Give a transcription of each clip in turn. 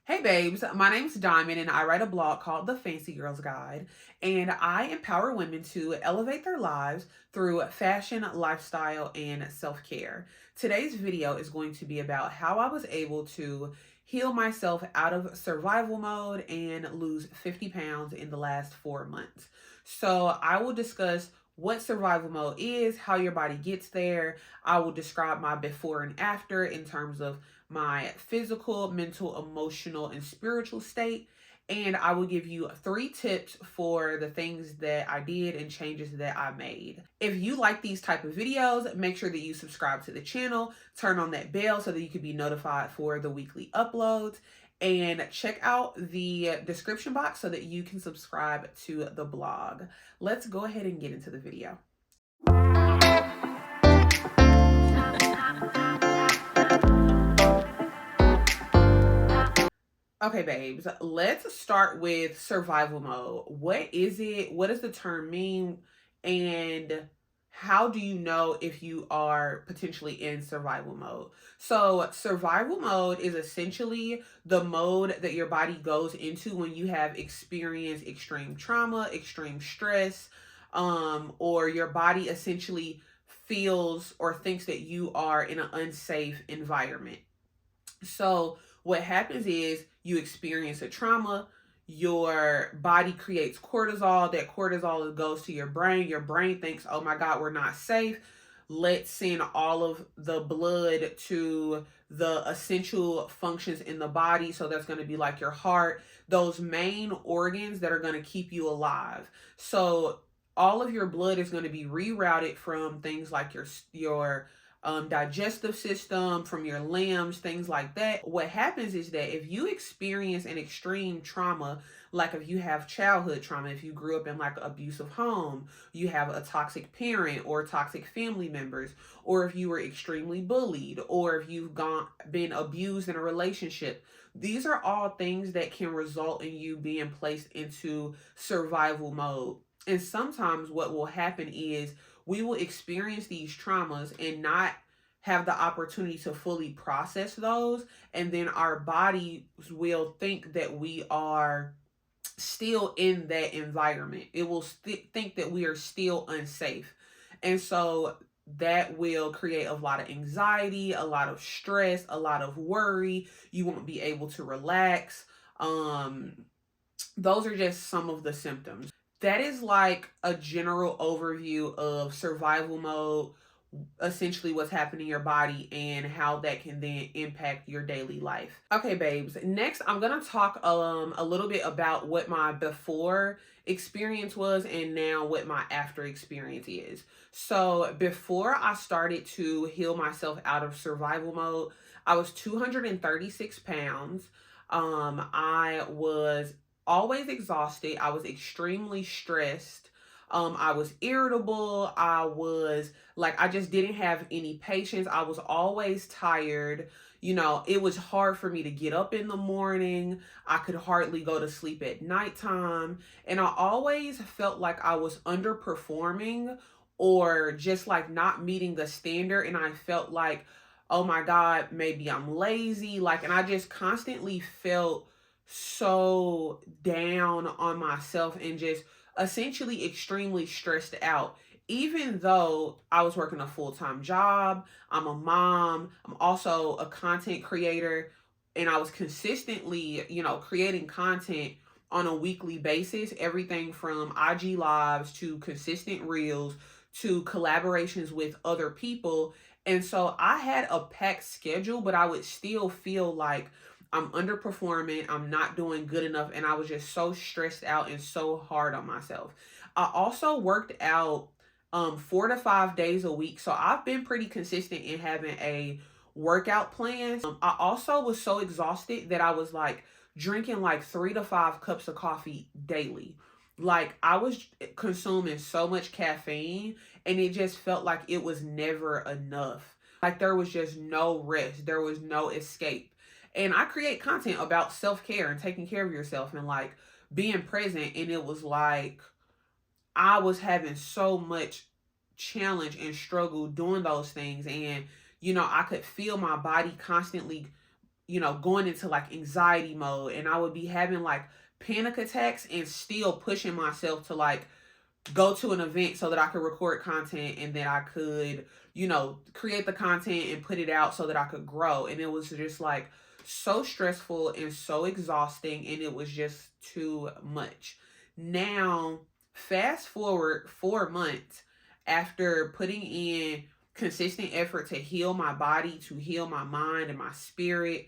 Hey babes, my name's Diamond and I write a blog called The Fancy Girls Guide, and I empower women to elevate their lives through fashion, lifestyle, and self-care. Today's video is going to be about how I was able to heal myself out of survival mode and lose 50 pounds in the last 4 months. So I will discuss what survival mode is, how your body gets there. I will describe my before and after in terms of my physical, mental, emotional, and spiritual state. And I will give you 3 tips for the things that I did and changes that I made. If you like these type of videos, make sure that you subscribe to the channel, turn on that bell so that you can be notified for the weekly uploads, and check out the description box so that you can subscribe to the blog. Let's go ahead and get into the video. Okay, babes, let's start with survival mode. What is it? What does the term mean? And how do you know if you are potentially in survival mode? So, survival mode is essentially the mode that your body goes into when you have experienced extreme trauma, extreme stress, or your body essentially feels or thinks that you are in an unsafe environment. So, what happens is you experience a trauma, your body creates cortisol. That cortisol goes to your brain. Your brain thinks, oh my God, we're not safe. Let's send all of the blood to the essential functions in the body. So, that's going to be like your heart, those main organs that are going to keep you alive. So, all of your blood is going to be rerouted from things like your digestive system, from your limbs, things like that. What happens is that if you experience an extreme trauma, like if you have childhood trauma, if you grew up in like an abusive home, you have a toxic parent or toxic family members, or if you were extremely bullied, or if you've been abused in a relationship, these are all things that can result in you being placed into survival mode. And sometimes what will happen is we will experience these traumas and not have the opportunity to fully process those. And then our bodies will think that we are still in that environment. It will think that we are still unsafe. And so that will create a lot of anxiety, a lot of stress, a lot of worry. You won't be able to relax. Um, those are just some of the symptoms. That is like a general overview of survival mode, essentially what's happening in your body and how that can then impact your daily life. Okay, babes. Next, I'm gonna talk a little bit about what my before experience was and now what my after experience is. So before I started to heal myself out of survival mode, I was 236 pounds. I was always exhausted. I was extremely stressed. I was irritable. I was like, I just didn't have any patience. I was always tired. It was hard for me to get up in the morning. I could hardly go to sleep at nighttime. And I always felt like I was underperforming or just like not meeting the standard. And I felt like, oh my God, maybe I'm lazy. And I just constantly felt so down on myself and just essentially extremely stressed out. Even though I was working a full time job, I'm a mom, I'm also a content creator, and I was consistently, creating content on a weekly basis, everything from IG lives to consistent reels to collaborations with other people. And so I had a packed schedule, but I would still feel like I'm underperforming, I'm not doing good enough, and I was just so stressed out and so hard on myself. I also worked out 4 to 5 days a week, so I've been pretty consistent in having a workout plan. I also was so exhausted that I was like drinking like 3 to 5 cups of coffee daily. Like I was consuming so much caffeine, and it just felt like it was never enough. Like there was just no rest, there was no escape. And I create content about self-care and taking care of yourself and like being present. And it was like I was having so much challenge and struggle doing those things. And, I could feel my body constantly going into like anxiety mode, and I would be having like panic attacks and still pushing myself to like go to an event so that I could record content and then I could, create the content and put it out so that I could grow. And it was just like so stressful and so exhausting, and it was just too much. Now, fast forward 4 months after putting in consistent effort to heal my body, to heal my mind and my spirit,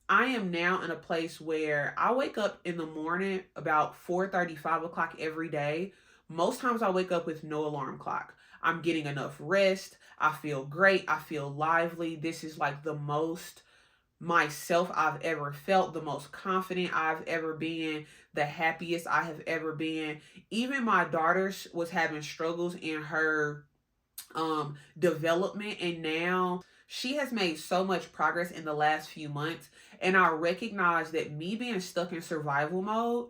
I am now in a place where I wake up in the morning about 4:30, 5 o'clock every day. Most times I wake up with no alarm clock. I'm getting enough rest. I feel great. I feel lively. This is like the most myself I've ever felt, the most confident I've ever been, the happiest I have ever been. Even my daughter was having struggles in her development, and now she has made so much progress in the last few months. And I recognize that me being stuck in survival mode,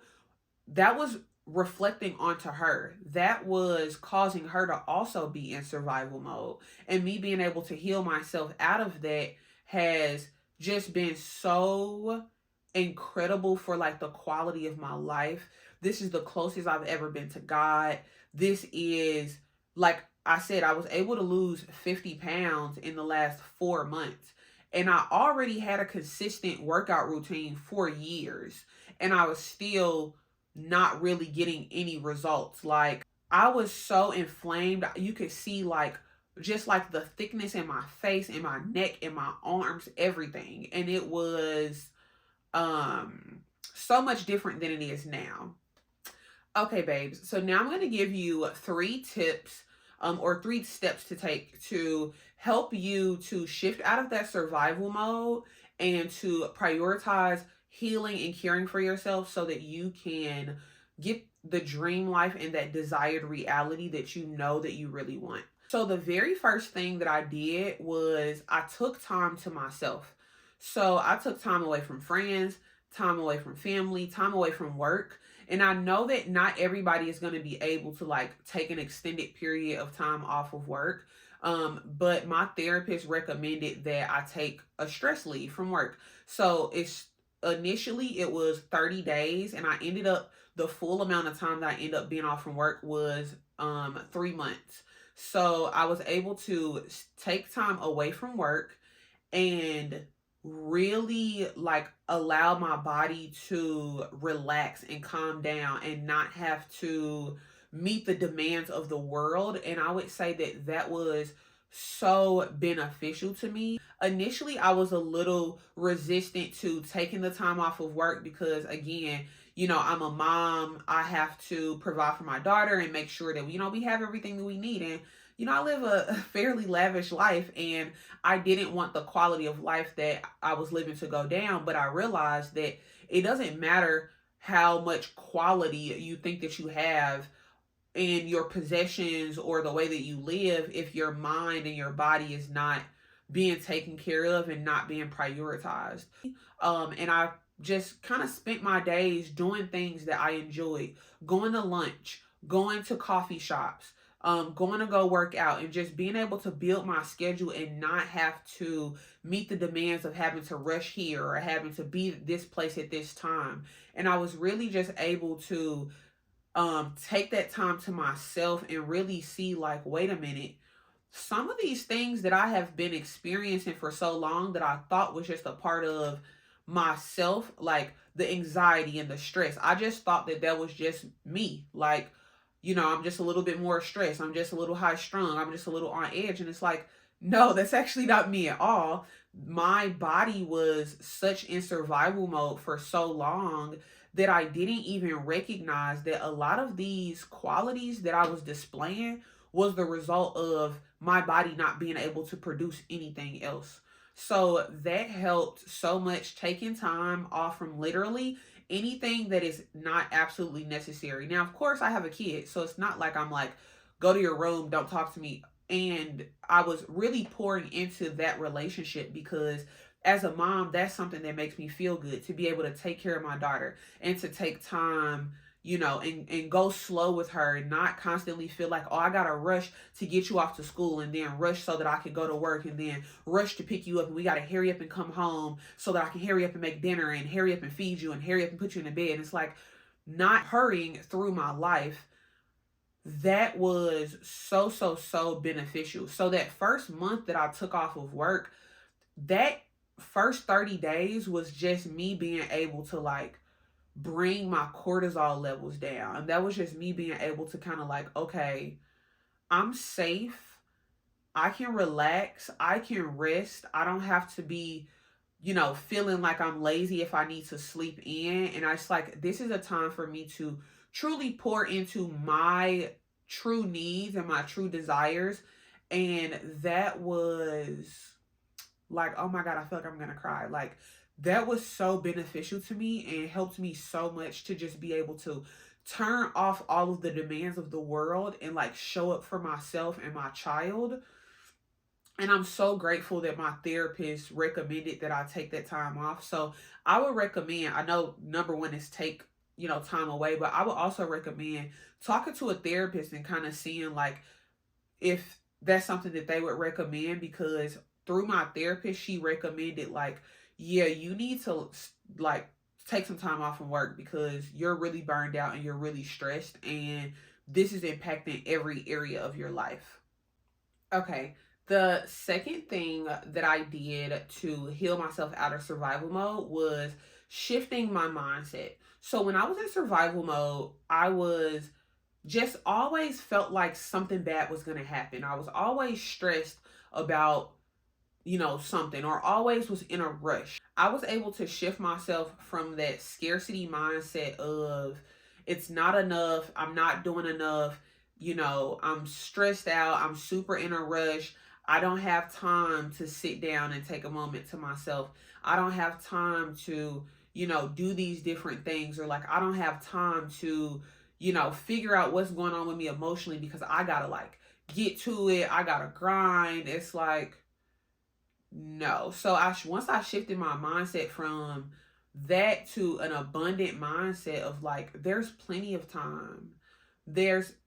that was reflecting onto her. That was causing her to also be in survival mode. And me being able to heal myself out of that has just been so incredible for like the quality of my life. This is the closest I've ever been to God. This is, like I said, I was able to lose 50 pounds in the last 4 months. And I already had a consistent workout routine for years. And I was still not really getting any results. Like, I was so inflamed. You could see like just like the thickness in my face, in my neck, in my arms, everything. And it was so much different than it is now. Okay, babes. So now I'm going to give you 3 tips or 3 steps to take to help you to shift out of that survival mode and to prioritize healing and caring for yourself so that you can get the dream life and that desired reality that you know that you really want. So the very first thing that I did was I took time to myself. So I took time away from friends, time away from family, time away from work. And I know that not everybody is going to be able to like take an extended period of time off of work. But my therapist recommended that I take a stress leave from work. So it's initially it was 30 days, and I ended up, the full amount of time that I ended up being off from work was 3 months. So I was able to take time away from work and really like allow my body to relax and calm down and not have to meet the demands of the world. And I would say that that was so beneficial to me. Initially, I was a little resistant to taking the time off of work because, again, I'm a mom. I have to provide for my daughter and make sure that, we have everything that we need. And, I live a fairly lavish life, and I didn't want the quality of life that I was living to go down. But I realized that it doesn't matter how much quality you think that you have in your possessions or the way that you live if your mind and your body is not being taken care of and not being prioritized. And I just kind of spent my days doing things that I enjoyed, going to lunch, going to coffee shops, going to go work out, and just being able to build my schedule and not have to meet the demands of having to rush here or having to be at this place at this time. And I was really just able to take that time to myself and really see, like, wait a minute, some of these things that I have been experiencing for so long that I thought was just a part of myself, like the anxiety and the stress, I just thought that that was just me. Like, I'm just a little bit more stressed, I'm just a little high strung, I'm just a little on edge. And it's like, no, that's actually not me at all. My body was such in survival mode for so long that I didn't even recognize that a lot of these qualities that I was displaying was the result of my body not being able to produce anything else. So that helped so much, taking time off from literally anything that is not absolutely necessary. Now, of course, I have a kid, so it's not like I'm like, go to your room, don't talk to me. And I was really pouring into that relationship because as a mom, that's something that makes me feel good, to be able to take care of my daughter and to take time, and go slow with her and not constantly feel like, oh, I gotta rush to get you off to school and then rush so that I can go to work and then rush to pick you up and we gotta hurry up and come home so that I can hurry up and make dinner and hurry up and feed you and hurry up and put you in the bed. And it's like not hurrying through my life. That was so, so, so beneficial. So that first month that I took off of work, that first 30 days was just me being able to like bring my cortisol levels down. And that was just me being able to kind of like, okay, I'm safe. I can relax. I can rest. I don't have to be, feeling like I'm lazy if I need to sleep in. And I just like, this is a time for me to truly pour into my true needs and my true desires. And that was like, oh my God, I feel like I'm going to cry. Like, that was so beneficial to me and helped me so much to just be able to turn off all of the demands of the world and like show up for myself and my child. And I'm so grateful that my therapist recommended that I take that time off. So I would recommend, I know number one is take, time away, but I would also recommend talking to a therapist and kind of seeing like if that's something that they would recommend, because through my therapist, she recommended like, yeah, you need to like take some time off from work because you're really burned out and you're really stressed and this is impacting every area of your life. Okay. The second thing that I did to heal myself out of survival mode was shifting my mindset. So when I was in survival mode, I was just always felt like something bad was going to happen. I was always stressed about, something, or always was in a rush. I was able to shift myself from that scarcity mindset of it's not enough, I'm not doing enough, I'm stressed out, I'm super in a rush. I don't have time to sit down and take a moment to myself. I don't have time to, do these different things, or like I don't have time to, figure out what's going on with me emotionally because I gotta like get to it. I gotta grind. It's like, no. So once I shifted my mindset from that to an abundant mindset of like, there's plenty of time.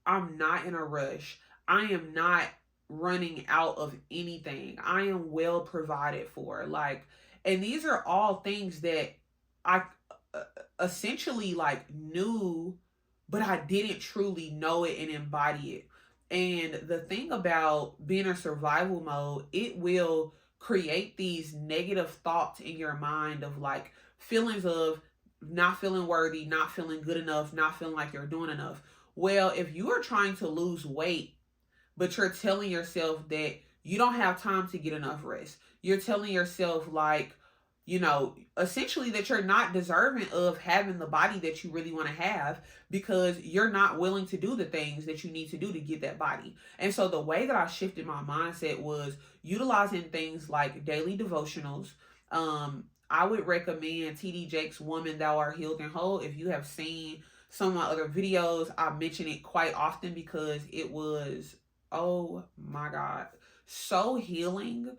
I'm not in a rush. I am not running out of anything. I am well provided for. Like, and these are all things that I uh, essentially like knew, but I didn't truly know it and embody it. And the thing about being in survival mode, it will create these negative thoughts in your mind of like feelings of not feeling worthy, not feeling good enough, not feeling like you're doing enough. Well, if you are trying to lose weight, but you're telling yourself that you don't have time to get enough rest, you're telling yourself like, essentially that you're not deserving of having the body that you really want to have because you're not willing to do the things that you need to do to get that body. And so the way that I shifted my mindset was utilizing things like daily devotionals. I would recommend TD Jakes' Woman Thou Art Healed and Whole. If you have seen some of my other videos, I mention it quite often because it was, oh my God, so healing.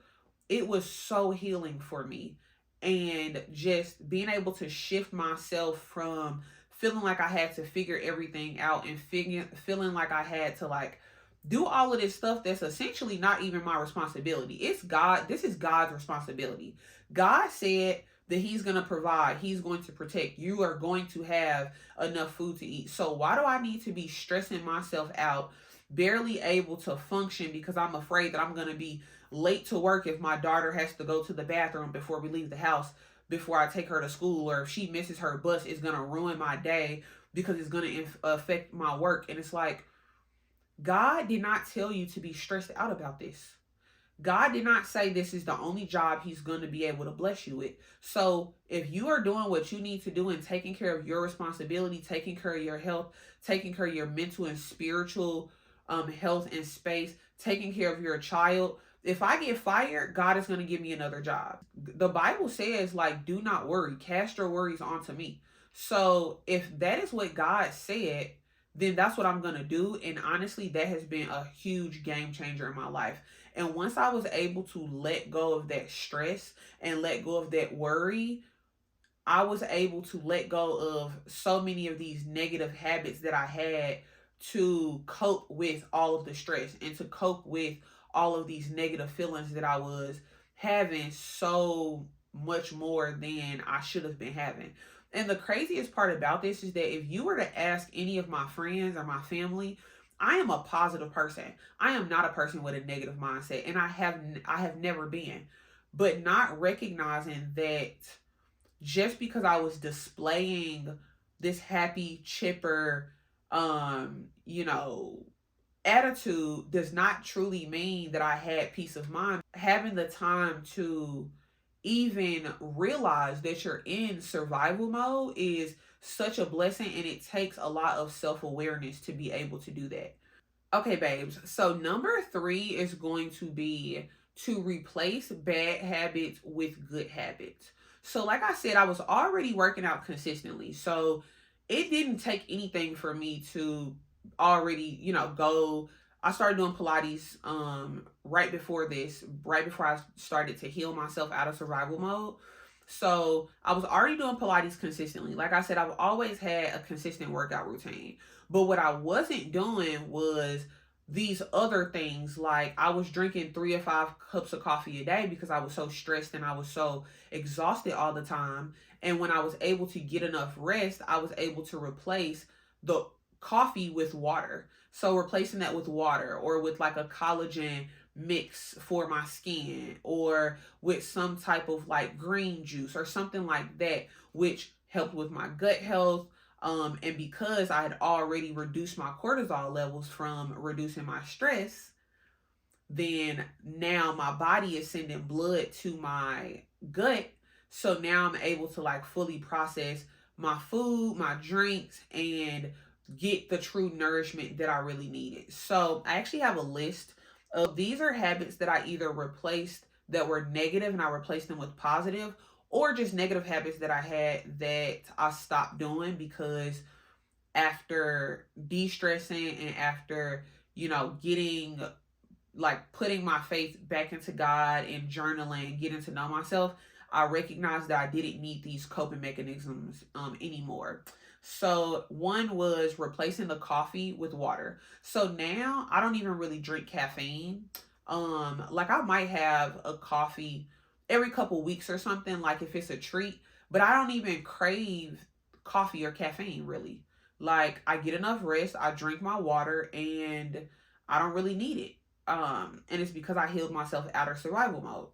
It was so healing for me. And just being able to shift myself from feeling like I had to figure everything out and feeling like I had to like do all of this stuff that's essentially not even my responsibility. It's God. This is God's responsibility. God said that he's going to provide. He's going to protect. You are going to have enough food to eat. So why do I need to be stressing myself out, barely able to function because I'm afraid that I'm going to be late to work if my daughter has to go to the bathroom before we leave the house, before I take her to school, or if she misses her bus, it's going to ruin my day because it's going to affect my work. And it's like, God did not tell you to be stressed out about this. God did not say this is the only job he's going to be able to bless you with. So if you are doing what you need to do and taking care of your responsibility, taking care of your health, taking care of your mental and spiritual health and space, taking care of your child, if I get fired, God is going to give me another job. The Bible says, like, do not worry, cast your worries onto me. So if that is what God said, then that's what I'm going to do. And honestly, that has been a huge game changer in my life. And once I was able to let go of that stress and let go of that worry, I was able to let go of so many of these negative habits that I had to cope with all of the stress and to cope with all of these negative feelings that I was having so much more than I should have been having. And the craziest part about this is that if you were to ask any of my friends or my family, I am a positive person. I am not a person with a negative mindset, and I have never been. But not recognizing that just because I was displaying this happy, chipper, you know, attitude does not truly mean that I had peace of mind. Having the time to even realize that you're in survival mode is such a blessing, and it takes a lot of self awareness to be able to do that. Okay, babes. So, number three is going to be to replace bad habits with good habits. So, like I said, I was already working out consistently. So, it didn't take anything for me to already, go. I started doing Pilates right before this, right before I started to heal myself out of survival mode. So I was already doing Pilates consistently. Like I said, I've always had a consistent workout routine. But what I wasn't doing was these other things. Like I was drinking 3 or 5 cups of coffee a day because I was so stressed and I was so exhausted all the time. And when I was able to get enough rest, I was able to replace the coffee with water. So replacing that with water or with like a collagen mix for my skin or with some type of like green juice or something like that, which helped with my gut health. And because I had already reduced my cortisol levels from reducing my stress, then now my body is sending blood to my gut. So now I'm able to like fully process my food, my drinks, and get the true nourishment that I really needed. So I actually have a list of these are habits that I either replaced that were negative and I replaced them with positive, or just negative habits that I had that I stopped doing because after de-stressing and after, getting like putting my faith back into God and journaling, getting to know myself, I recognized that I didn't need these coping mechanisms anymore. So one was replacing the coffee with water. So now I don't even really drink caffeine. Like I might have a coffee every couple weeks or something, like if it's a treat, but I don't even crave coffee or caffeine really. Like I get enough rest, I drink my water, and I don't really need it. And it's because I healed myself out of survival mode.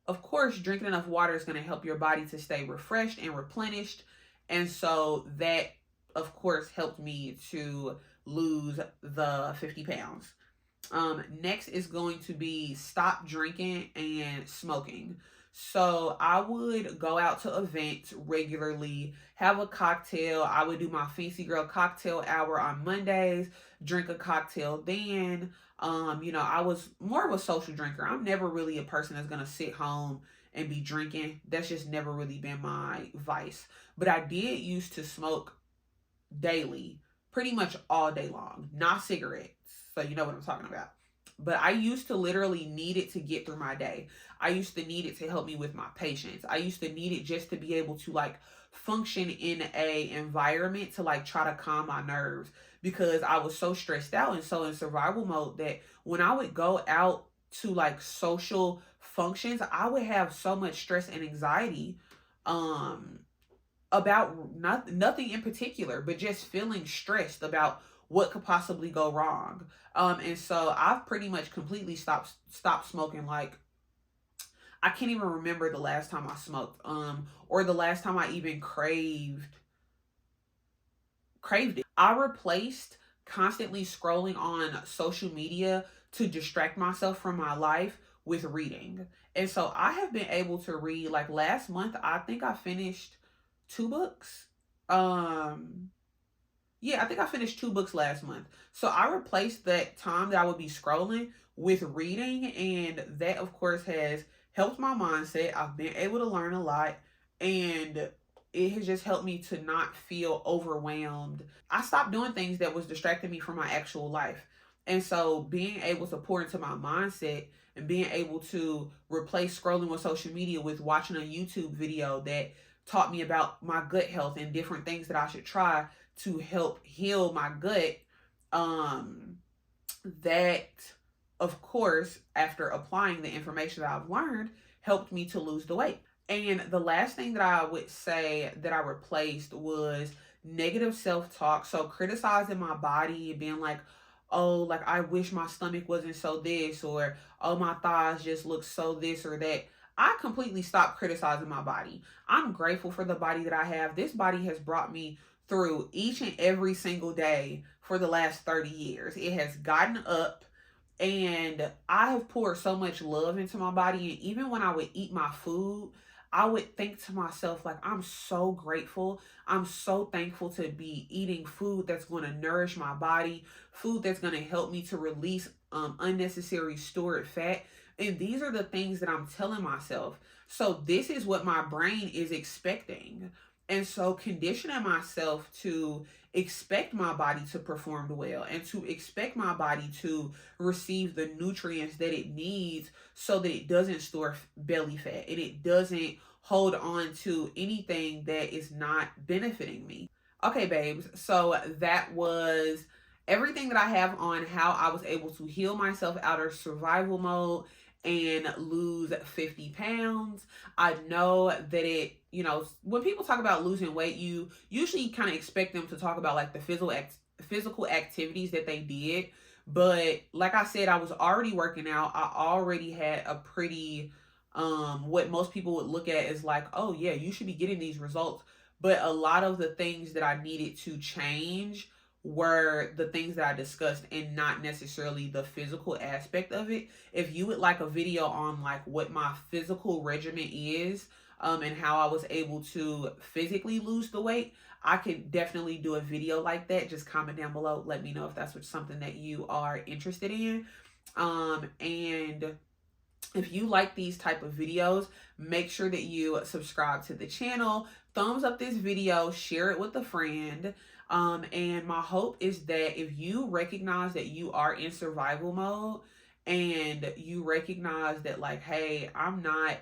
Of course, drinking enough water is going to help your body to stay refreshed and replenished. And so that, of course, helped me to lose the 50 pounds. Next is going to be stop drinking and smoking. So I would go out to events regularly, have a cocktail. I would do my fancy girl cocktail hour on Mondays, drink a cocktail then. I was more of a social drinker. I'm never really a person that's gonna sit home and be drinking. That's just never really been my vice. But I did used to smoke daily, pretty much all day long, not cigarettes. So you know what I'm talking about. But I used to literally need it to get through my day. I used to need it to help me with my patience. I used to need it just to be able to like function in a environment to like try to calm my nerves because I was so stressed out and so in survival mode that when I would go out to like social functions, I would have so much stress and anxiety um about nothing in particular, but just feeling stressed about what could possibly go wrong. And so I've pretty much completely stopped smoking. Like I can't even remember the last time I smoked, or the last time I even craved it. I replaced constantly scrolling on social media to distract myself from my life with reading. And so I have been able to read like last month, I think I finished 2 books. Um yeah, I think I finished 2 books last month. So I replaced that time that I would be scrolling with reading, and that of course has helped my mindset. I've been able to learn a lot, and it has just helped me to not feel overwhelmed. I stopped doing things that was distracting me from my actual life. And so being able to pour into my mindset and being able to replace scrolling with social media with watching a YouTube video that taught me about my gut health and different things that I should try to help heal my gut. Um, that, of course, after applying the information that I've learned, helped me to lose the weight. And the last thing that I would say that I replaced was negative self talk. So criticizing my body and being like, oh, like I wish my stomach wasn't so this, or oh, my thighs just look so this or that. I completely stopped criticizing my body. I'm grateful for the body that I have. This body has brought me through each and every single day for the last 30 years. It has gotten up, and I have poured so much love into my body. And even when I would eat my food, I would think to myself, like, I'm so grateful. I'm so thankful to be eating food that's going to nourish my body, food that's going to help me to release unnecessary stored fat. And these are the things that I'm telling myself. So, this is what my brain is expecting. And so, conditioning myself to expect my body to perform well and to expect my body to receive the nutrients that it needs so that it doesn't store belly fat and it doesn't hold on to anything that is not benefiting me. Okay, babes. So that was everything that I have on how I was able to heal myself out of survival mode and lose 50 pounds. I know that when people talk about losing weight, you usually kind of expect them to talk about like the physical activities that they did. But like I said, I was already working out. I already had a pretty what most people would look at as like, oh yeah, you should be getting these results. But a lot of the things that I needed to change were the things that I discussed and not necessarily the physical aspect of it. If you would like a video on like what my physical regimen is, and how I was able to physically lose the weight, I could definitely do a video like that. Just comment down below. Let me know if that's something that you are interested in. And if you like these type of videos, make sure that you subscribe to the channel, thumbs up this video, share it with a friend. And my hope is that if you recognize that you are in survival mode and you recognize that like, hey, I'm not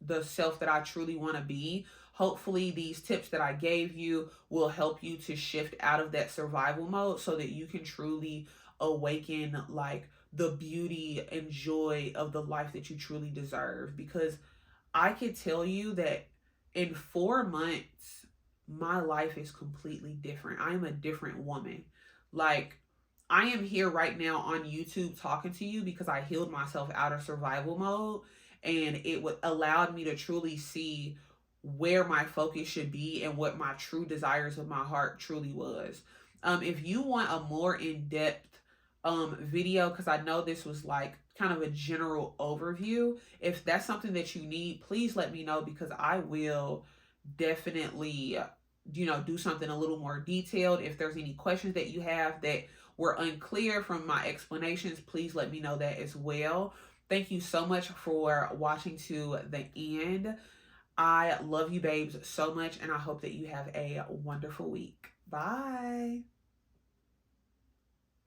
the self that I truly want to be, hopefully these tips that I gave you will help you to shift out of that survival mode so that you can truly awaken like the beauty and joy of the life that you truly deserve. Because I could tell you that in 4 months, my life is completely different. I am a different woman. Like, I am here right now on YouTube talking to you because I healed myself out of survival mode, and it would allowed me to truly see where my focus should be and what my true desires of my heart truly was. If you want a more in-depth video, because I know this was like kind of a general overview, if that's something that you need, please let me know, because I will definitely do something a little more detailed. If there's any questions that you have that were unclear from my explanations, please let me know that as well. Thank you so much for watching to the end. I love you babes so much, and I hope that you have a wonderful week. Bye.